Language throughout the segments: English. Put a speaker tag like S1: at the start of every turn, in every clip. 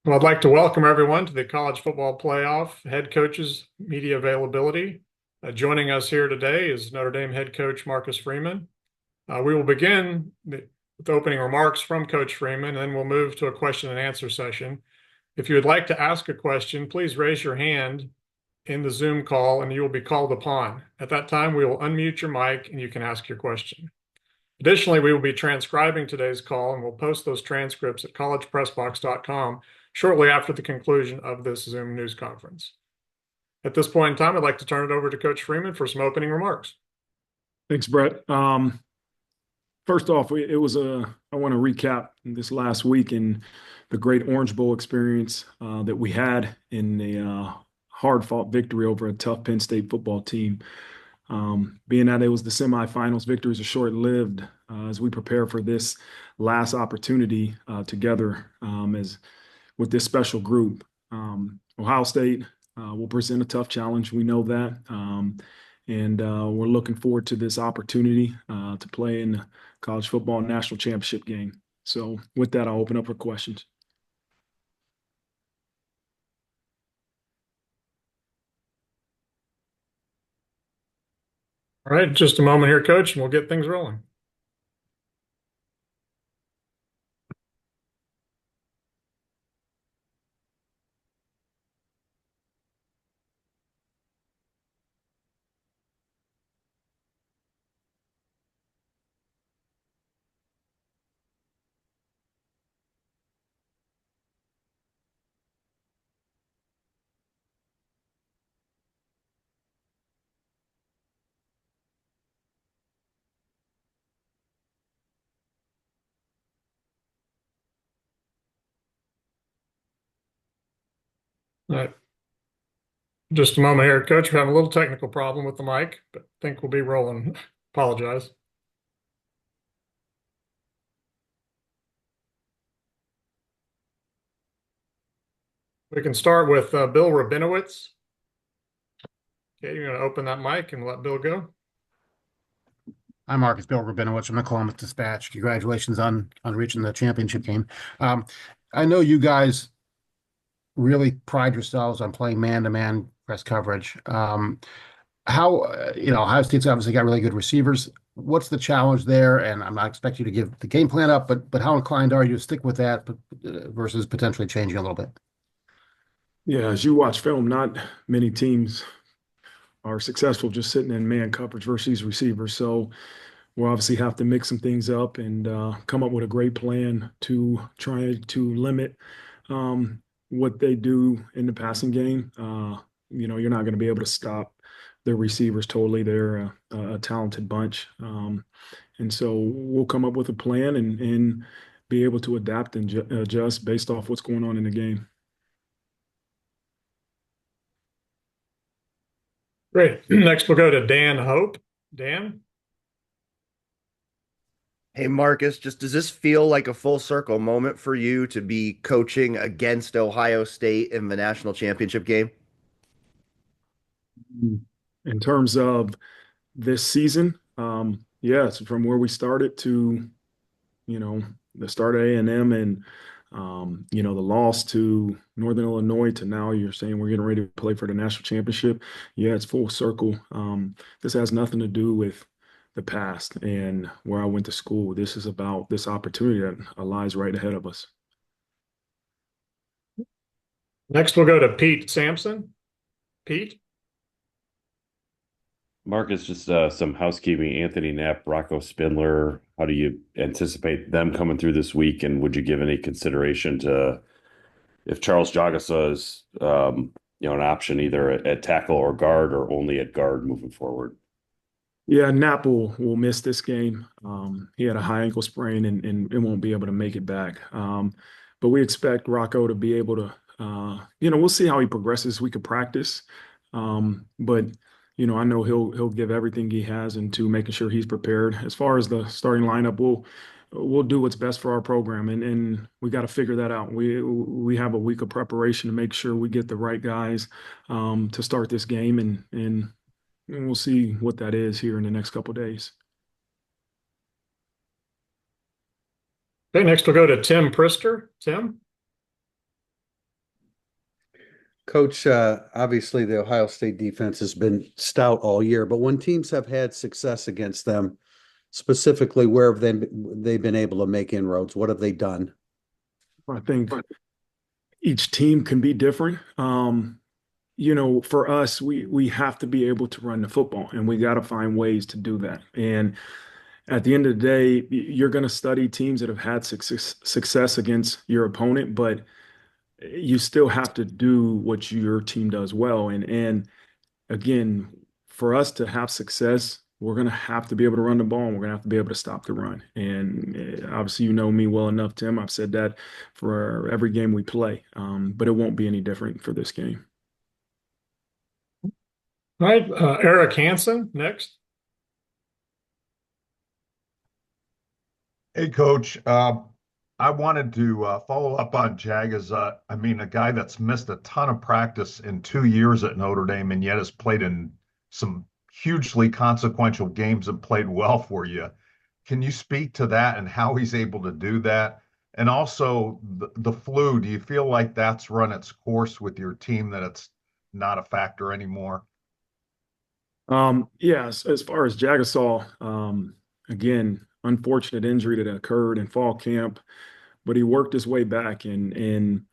S1: Well, I'd like to welcome everyone to the College Football Playoff Head Coaches Media Availability. Joining us here today is Notre Dame head coach Marcus Freeman. We will begin with opening remarks from Coach Freeman, and then we'll move to a question and answer session. If you would like to ask a question, please raise your hand in the Zoom call and you will be called upon. At that time, we will unmute your mic and you can ask your question. Additionally, we will be transcribing today's call and we'll post those transcripts at collegepressbox.com shortly after the conclusion of this Zoom news conference. At this point in time, I'd like to turn it over to Coach Freeman for some opening remarks.
S2: Thanks, Brett. First off, I want to recap this last week and the great Orange Bowl experience that we had in a hard-fought victory over a tough Penn State football team. Being that it was the semifinals, victories are short-lived as we prepare for this last opportunity together as with this special group. Ohio State will present a tough challenge. We know that. And we're looking forward to this opportunity to play in the college football national championship game. So with that, I'll open up for questions.
S1: All right, just a moment here, Coach, and we'll get things rolling. All right. Just a moment here, Coach. We're having a little technical problem with the mic, but I think we'll be rolling. Apologize. We can start with Bill Rabinowitz. Okay, you're going to open that mic and let Bill go.
S3: Hi, Marcus. Bill Rabinowitz from the Columbus Dispatch. Congratulations on reaching the championship game. I know you guys really pride yourselves on playing man-to-man press coverage. Ohio State's obviously got really good receivers. What's the challenge there? And I'm not expecting you to give the game plan up, but how inclined are you to stick with that versus potentially changing a little bit?
S2: Yeah, as you watch film, not many teams are successful just sitting in man coverage versus these receivers. So we'll obviously have to mix some things up and come up with a great plan to try to limit what they do in the passing game. You're not going to be able to stop their receivers totally. They're a talented bunch. And so we'll come up with a plan and be able to adapt and adjust based off what's going on in the game.
S1: Great. Next, we'll go to Dan Hope. Dan?
S4: Hey, Marcus, just does this feel like a full circle moment for you to be coaching against Ohio State in the national championship game?
S2: In terms of this season, yes, from where we started to, the start of A&M and, the loss to Northern Illinois to now you're saying we're getting ready to play for the national championship. Yeah, it's full circle. This has nothing to do with the past and where I went to school. This is about this opportunity that lies right ahead of us.
S1: Next, we'll go to Pete Sampson. Pete?
S5: Marcus, just some housekeeping. Anthony Knapp, Rocco Spindler. How do you anticipate them coming through this week? And would you give any consideration to if Charles Jagasa is, an option either at tackle or guard, or only at guard moving forward?
S2: Yeah, Knapp will miss this game. He had a high ankle sprain and won't be able to make it back. But we expect Rocco to be able to, we'll see how he progresses. We could practice. But I know he'll give everything he has into making sure he's prepared. As far as the starting lineup, we'll do what's best for our program, and we got to figure that out. We have a week of preparation to make sure we get the right guys to start this game, and we'll see what that is here in the next couple of days.
S1: Okay, next we'll go to Tim Prister. Tim?
S6: Coach, obviously the Ohio State defense has been stout all year, but when teams have had success against them, specifically where have they've been able to make inroads? What have they done?
S2: I think each team can be different. For us, we have to be able to run the football, and we got to find ways to do that. And at the end of the day, you're going to study teams that have had success against your opponent, but you still have to do what your team does well. And again, for us to have success, we're going to have to be able to run the ball, and we're going to have to be able to stop the run. And obviously, you know me well enough, Tim. I've said that for every game we play, but it won't be any different for this game.
S1: All right, Eric Hansen next.
S7: Hey, Coach. I wanted to follow up on Jagas. I mean, a guy that's missed a ton of practice in 2 years at Notre Dame and yet has played in some hugely consequential games and played well for you. Can you speak to that and how he's able to do that? And also the flu, do you feel like that's run its course with your team, that it's not a factor anymore?
S2: Yeah, as far as Jagasol, again, unfortunate injury that occurred in fall camp, but he worked his way back. And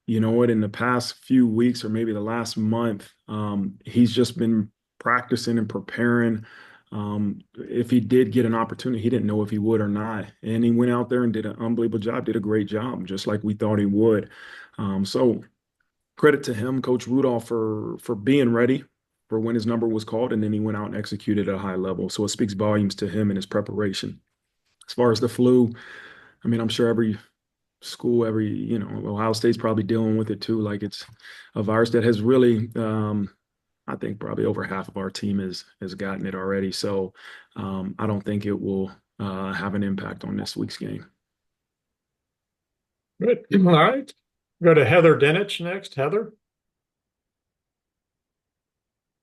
S2: you know what, in the past few weeks or maybe the last month, he's just been practicing and preparing. If he did get an opportunity, he didn't know if he would or not. And he went out there and did an unbelievable job, did a great job, just like we thought he would. So credit to him, Coach Rudolph, for being ready for when his number was called, and then he went out and executed at a high level. So it speaks volumes to him and his preparation. As far as the flu, I mean, I'm sure every school, Ohio State's probably dealing with it too. Like, it's a virus that has really, I think probably over half of our team has gotten it already. So I don't think it will have an impact on this week's game.
S1: Good. All right. Go to Heather Dinich next. Heather.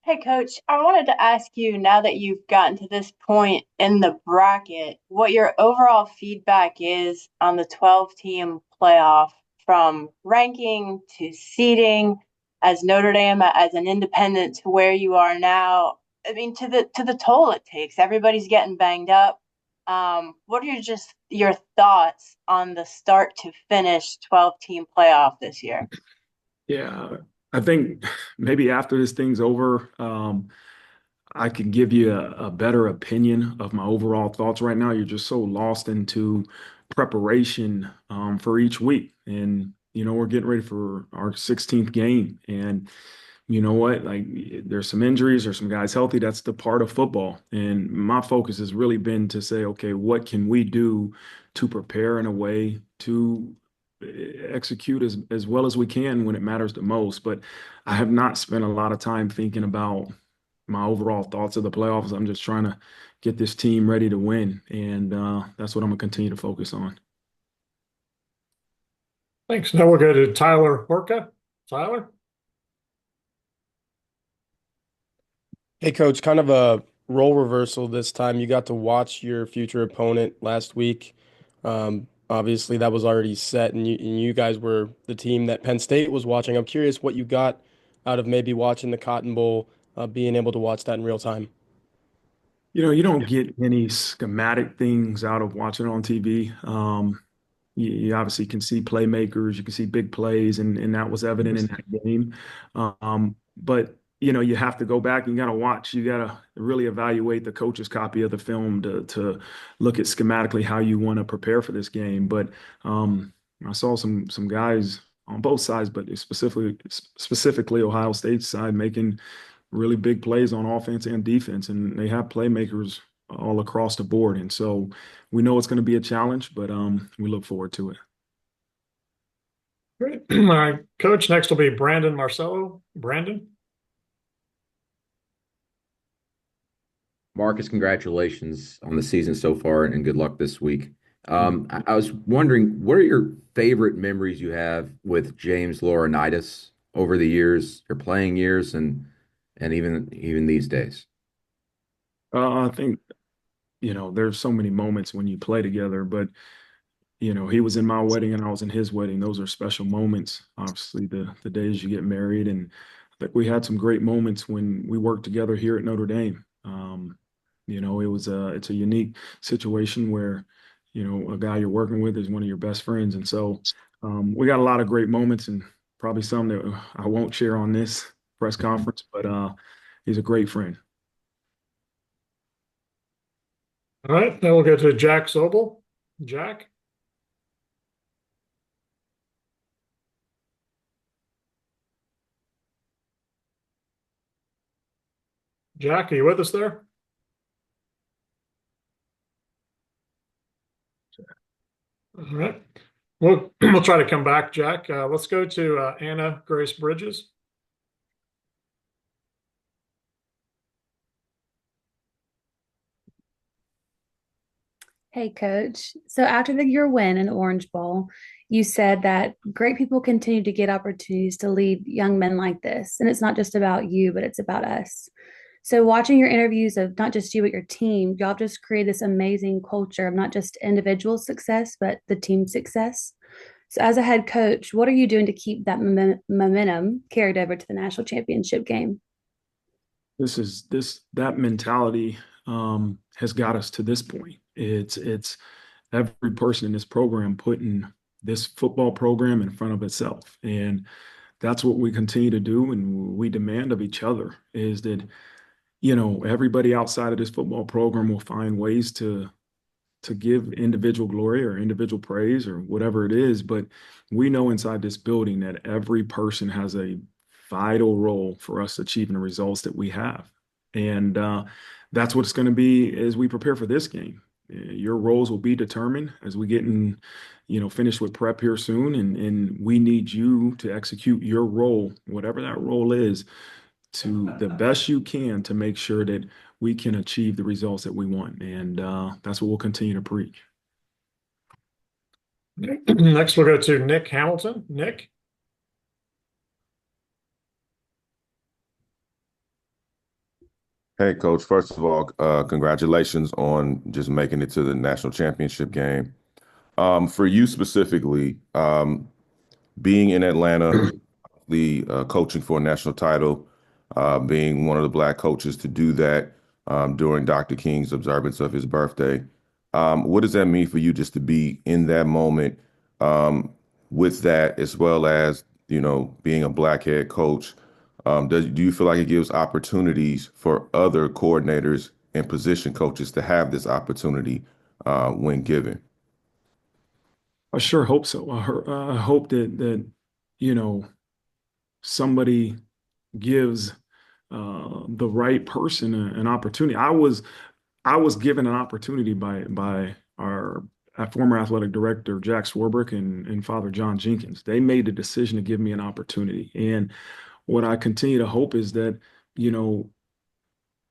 S8: Hey, Coach, I wanted to ask you, now that you've gotten to this point in the bracket, what your overall feedback is on the 12-team playoff, from ranking to seeding, as Notre Dame, as an independent, to where you are now. I mean, to the toll it takes. Everybody's getting banged up. What are your thoughts on the start to finish 12-team playoff this year?
S2: Yeah, I think maybe after this thing's over, I can give you a better opinion of my overall thoughts. Right now, you're just so lost into preparation for each week. And, we're getting ready for our 16th game. And you know what? Like, there's some injuries, there's some guys healthy. That's the part of football. And my focus has really been to say, okay, what can we do to prepare in a way to execute as well as we can when it matters the most. But I have not spent a lot of time thinking about my overall thoughts of the playoffs. I'm just trying to get this team ready to win. And that's what I'm going to continue to focus on.
S1: Thanks. Now we'll go to Tyler Horka. Tyler.
S9: Hey, Coach, kind of a role reversal this time. You got to watch your future opponent last week. Obviously, that was already set, and you guys were the team that Penn State was watching. I'm curious what you got out of maybe watching the Cotton Bowl, being able to watch that in real time.
S2: You don't get any schematic things out of watching on TV. You obviously can see playmakers, you can see big plays, and that was evident in that game. But you have to go back and you got to watch. You got to really evaluate the coach's copy of the film to look at schematically how you want to prepare for this game. But I saw some guys on both sides, but specifically Ohio State's side, making really big plays on offense and defense, and they have playmakers all across the board. And so we know it's going to be a challenge, but we look forward to it.
S1: Great. All right, Coach. Next will be Brandon Marcello. Brandon.
S10: Marcus, congratulations on the season so far and good luck this week. I was wondering, what are your favorite memories you have with James Laurinaitis over the years, your playing years, and even these days?
S2: I think, there's so many moments when you play together, but he was in my wedding and I was in his wedding. Those are special moments. Obviously, the days you get married, and I think we had some great moments when we worked together here at Notre Dame. It's a unique situation where, a guy you're working with is one of your best friends, and so we got a lot of great moments, and probably some that I won't share on this press conference, but he's a great friend.
S1: All right, then we'll go to Jack Sobel. Jack? Jack, are you with us there? All right. We'll try to come back, Jack. Let's go to Anna Grace Bridges.
S11: Hey, Coach. So after your win in the Orange Bowl, you said that great people continue to get opportunities to lead young men like this. And it's not just about you, but it's about us. So watching your interviews of not just you, but your team, y'all just create this amazing culture of not just individual success, but the team success. So as a head coach, what are you doing to keep that momentum carried over to the national championship game?
S2: That mentality has got us to this point. It's every person in this program putting this football program in front of itself, and that's what we continue to do, and we demand of each other is that everybody outside of this football program will find ways to give individual glory or individual praise or whatever it is. But we know inside this building that every person has a vital role for us achieving the results that we have. And that's what it's going to be as we prepare for this game. Your roles will be determined as we get in, finish with prep here soon. And we need you to execute your role, whatever that role is, to the best you can to make sure that we can achieve the results that we want. And that's what we'll continue to preach.
S1: Next, we'll go to Nick Hamilton. Nick?
S12: Hey, Coach. First of all, congratulations on just making it to the national championship game. For you specifically, being in Atlanta, the coaching for a national title, being one of the black coaches to do that during Dr. King's observance of his birthday. What does that mean for you just to be in that moment with that, as well as, being a black head coach? Do you feel like it gives opportunities for other coordinators and position coaches to have this opportunity when given?
S2: I sure hope so. I hope that somebody gives the right person an opportunity. I was given an opportunity by our former athletic director Jack Swarbrick and Father John Jenkins. They made the decision to give me an opportunity, and what I continue to hope is that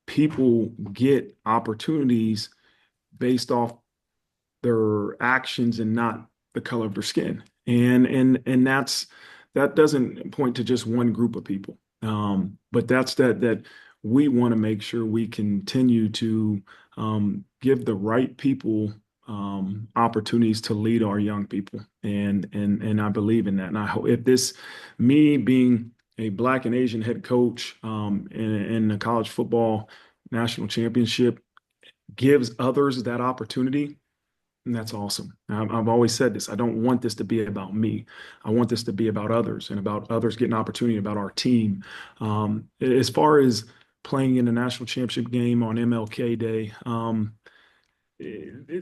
S2: people get opportunities based off their actions and not the color of their skin. And that doesn't point to just one group of people. But that's that we want to make sure we continue to give the right people opportunities to lead our young people. And I believe in that. And I hope me being a black and Asian head coach in the college football national championship gives others that opportunity. And that's awesome. I've always said this. I don't want this to be about me. I want this to be about others and about others getting opportunity, about our team. As far as playing in the national championship game on MLK Day,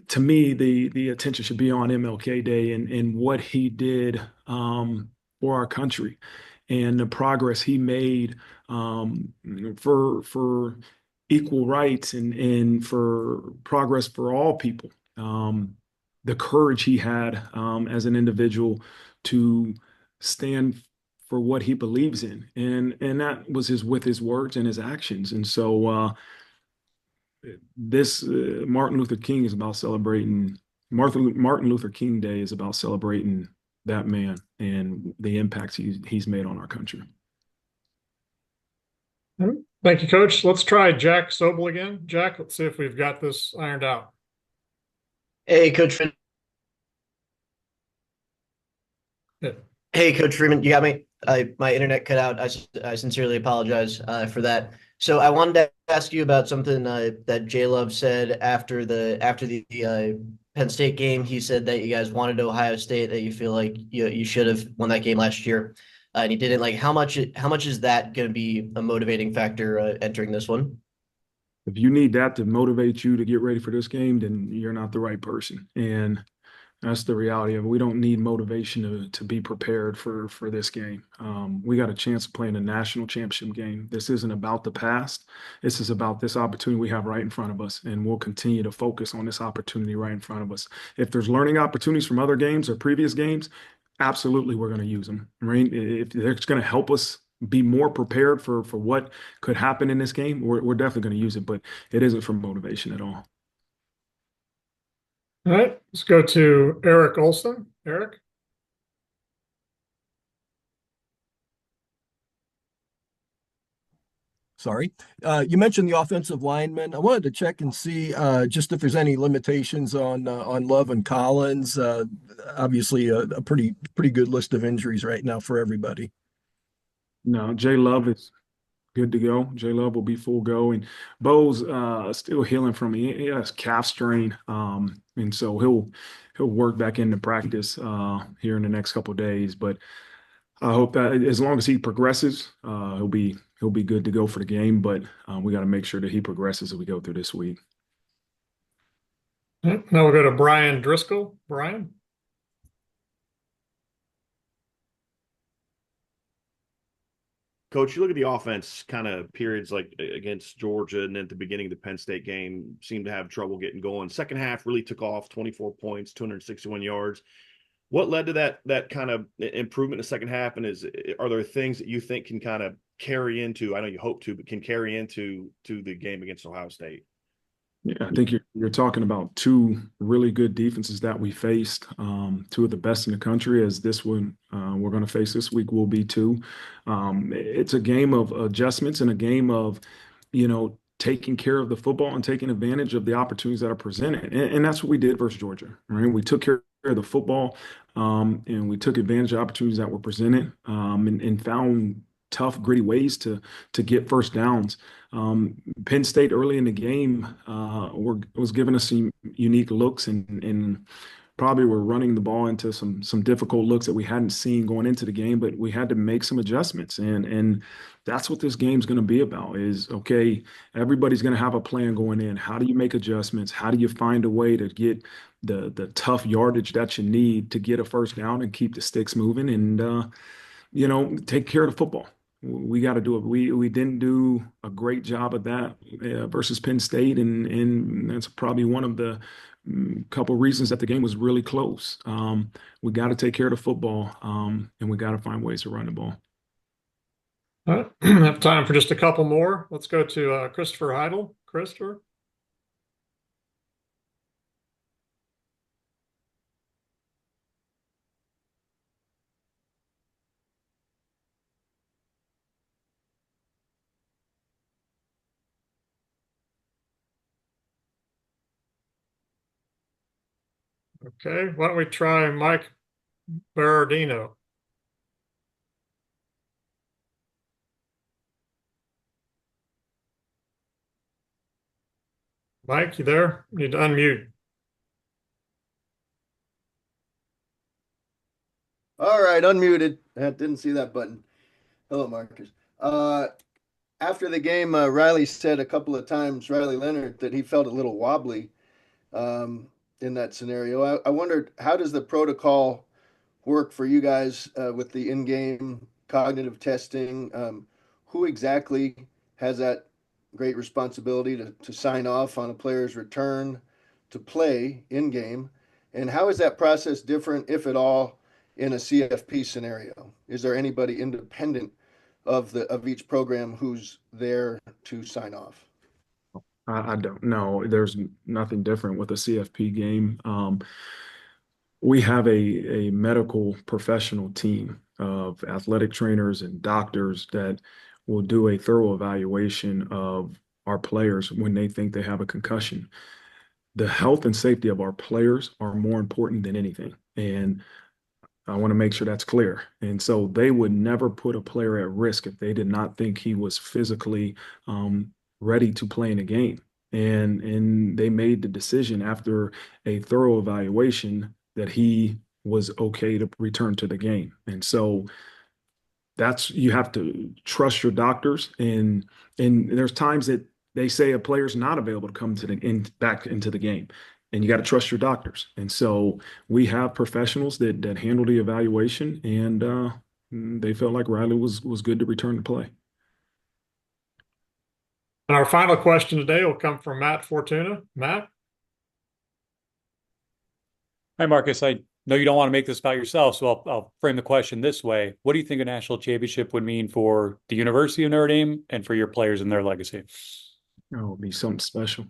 S2: to me, the attention should be on MLK Day and what he did for our country and the progress he made for equal rights and for progress for all people. The courage he had as an individual to stand for what he believes in, and that was with his words and his actions. And so this Martin Luther King is about celebrating. Martin Luther King Day is about celebrating that man and the impacts he's made on our country.
S1: Thank you, Coach. Let's try Jack Sobel again. Jack, let's see if we've got this ironed out.
S13: Hey, Coach Finn.
S1: Yeah.
S13: Hey, Coach Freeman, you got me. My internet cut out. I sincerely apologize for that. So I wanted to ask you about something that J Love said after the Penn State game. He said that you guys wanted Ohio State, that you feel like you should have won that game last year, and you didn't. Like, how much is that going to be a motivating factor entering this one?
S2: If you need that to motivate you to get ready for this game, then you're not the right person. And that's the reality of it. We don't need motivation to be prepared for this game. We got a chance of playing a national championship game. This isn't about the past. This is about this opportunity we have right in front of us, and we'll continue to focus on this opportunity right in front of us. If there's learning opportunities from other games or previous games, absolutely we're going to use them. Right? If it's going to help us be more prepared for what could happen in this game, we're definitely going to use it, but it isn't for motivation at all.
S1: All right, let's go to Eric Olson. Eric?
S14: Sorry. You mentioned the offensive lineman. I wanted to check and see just if there's any limitations on Love and Collins. Obviously, a pretty good list of injuries right now for everybody.
S2: No, Jay Love is good to go. Jay Love will be full go, and Bo's still healing from he has calf strain, and so he'll work back into practice here in the next couple of days. But I hope that as long as he progresses, he'll be good to go for the game. But we got to make sure that he progresses as we go through this week.
S1: Now we'll go to Brian Driscoll. Brian?
S15: Coach, you look at the offense kind of periods like against Georgia and then at the beginning of the Penn State game, seemed to have trouble getting going. Second half really took off, 24 points, 261 yards. What led to that kind of improvement in the second half? And are there things that you think can kind of carry into, I know you hope to, but can carry into the game against Ohio State?
S2: Yeah, I think you're talking about two really good defenses that we faced, two of the best in the country. As this one we're going to face this week will be two. It's a game of adjustments and a game of, taking care of the football and taking advantage of the opportunities that are presented. And that's what we did versus Georgia, right? We took care of the football and we took advantage of opportunities that were presented and found tough, gritty ways to get first downs. Penn State early in the game was giving us some unique looks and probably were running the ball into some difficult looks that we hadn't seen going into the game, but we had to make some adjustments. And that's what this game's going to be about is, okay, everybody's going to have a plan going in. How do you make adjustments? How do you find a way to get the tough yardage that you need to get a first down and keep the sticks moving and, take care of the football? We got to do it. We didn't do a great job of that versus Penn State, and that's probably one of the couple reasons that the game was really close. We got to take care of the football, and we got to find ways to run the ball.
S1: All right. I have time for just a couple more. Let's go to Christopher Heidel. Christopher? Okay, why don't we try Mike Berardino? Mike, you there? You need to unmute.
S16: All right, unmuted. I didn't see that button. Hello, Marcus. After the game, Riley said a couple of times, Riley Leonard, that he felt a little wobbly in that scenario. I wondered, how does the protocol work for you guys with the in-game cognitive testing? Who exactly has that great responsibility to sign off on a player's return to play in-game? And how is that process different, if at all, in a CFP scenario? Is there anybody independent of each program who's there to sign off?
S2: I don't know. There's nothing different with a CFP game. We have a medical professional team of athletic trainers and doctors that will do a thorough evaluation of our players when they think they have a concussion. The health and safety of our players are more important than anything. And I want to make sure that's clear. And so they would never put a player at risk if they did not think he was physically ready to play in a game. And they made the decision after a thorough evaluation that he was okay to return to the game. And so that's, you have to trust your doctors, and there's times that they say a player's not available to come to back into the game, and you got to trust your doctors. And so we have professionals that handle the evaluation, and they felt like Riley was good to return to play.
S1: And our final question today will come from Matt Fortuna. Matt?
S17: Hi, Marcus. I know you don't want to make this about yourself, so I'll frame the question this way. What do you think a national championship would mean for the University of Notre Dame and for your players and their legacy?
S2: Oh, it would be something special.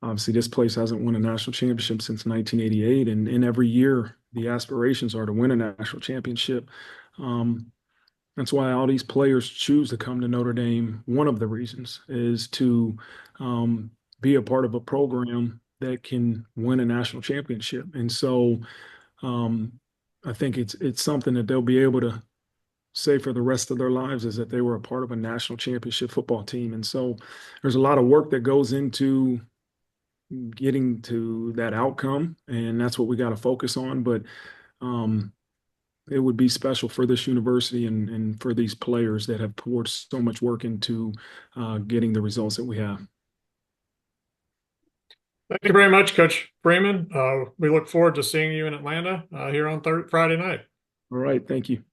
S2: Obviously, this place hasn't won a national championship since 1988, and every year the aspirations are to win a national championship. That's why all these players choose to come to Notre Dame. One of the reasons is to be a part of a program that can win a national championship. And so I think it's something that they'll be able to say for the rest of their lives, is that they were a part of a national championship football team. And so there's a lot of work that goes into getting to that outcome, and that's what we got to focus on. But it would be special for this university and for these players that have poured so much work into getting the results that we have.
S1: Thank you very much, Coach Freeman. We look forward to seeing you in Atlanta here on Friday night.
S2: All right. Thank you.